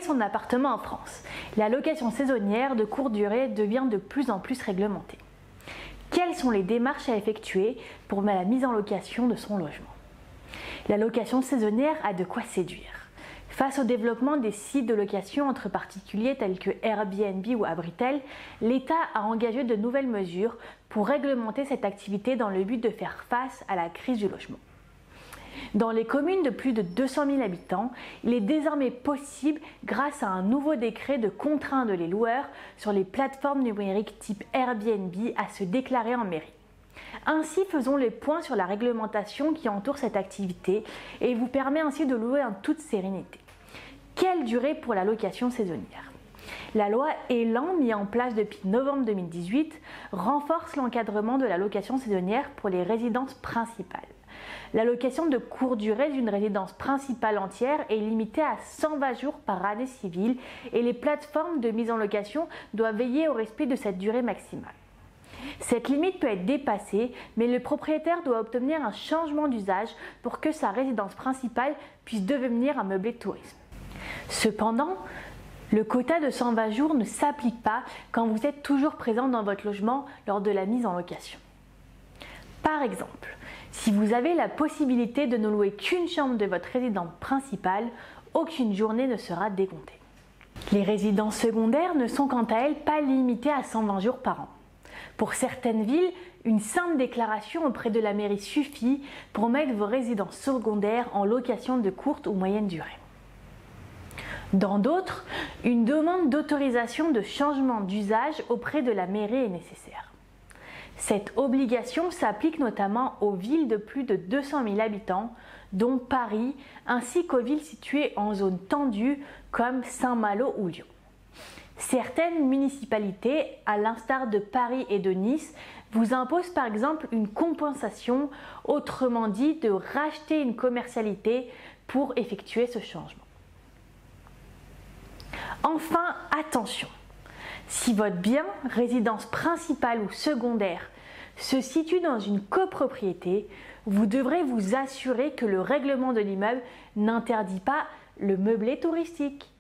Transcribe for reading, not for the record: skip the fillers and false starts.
son appartement en France, la location saisonnière de courte durée devient de plus en plus réglementée. Quelles sont les démarches à effectuer pour la mise en location de son logement? La location saisonnière a de quoi séduire. Face au développement des sites de location entre particuliers tels que Airbnb ou Abritel, l'État a engagé de nouvelles mesures pour réglementer cette activité dans le but de faire face à la crise du logement. Dans les communes de plus de 200 000 habitants, il est désormais possible, grâce à un nouveau décret, de contraindre les loueurs sur les plateformes numériques type Airbnb à se déclarer en mairie. Ainsi, faisons les points sur la réglementation qui entoure cette activité et vous permet ainsi de louer en toute sérénité. Quelle durée pour la location saisonnière? La loi Elan, mise en place depuis novembre 2018, renforce l'encadrement de la location saisonnière pour les résidences principales. La location de courte durée d'une résidence principale entière est limitée à 120 jours par année civile et les plateformes de mise en location doivent veiller au respect de cette durée maximale. Cette limite peut être dépassée, mais le propriétaire doit obtenir un changement d'usage pour que sa résidence principale puisse devenir un meublé de tourisme. Cependant, le quota de 120 jours ne s'applique pas quand vous êtes toujours présent dans votre logement lors de la mise en location. Par exemple, si vous avez la possibilité de ne louer qu'une chambre de votre résidence principale, aucune journée ne sera décomptée. Les résidences secondaires ne sont quant à elles pas limitées à 120 jours par an. Pour certaines villes, une simple déclaration auprès de la mairie suffit pour mettre vos résidences secondaires en location de courte ou moyenne durée. Dans d'autres, une demande d'autorisation de changement d'usage auprès de la mairie est nécessaire. Cette obligation s'applique notamment aux villes de plus de 200 000 habitants, dont Paris, ainsi qu'aux villes situées en zone tendue comme Saint-Malo ou Lyon. Certaines municipalités, à l'instar de Paris et de Nice, vous imposent par exemple une compensation, autrement dit de racheter une commercialité pour effectuer ce changement. Enfin, attention! Si votre bien, résidence principale ou secondaire, se situe dans une copropriété, vous devrez vous assurer que le règlement de l'immeuble n'interdit pas le meublé touristique.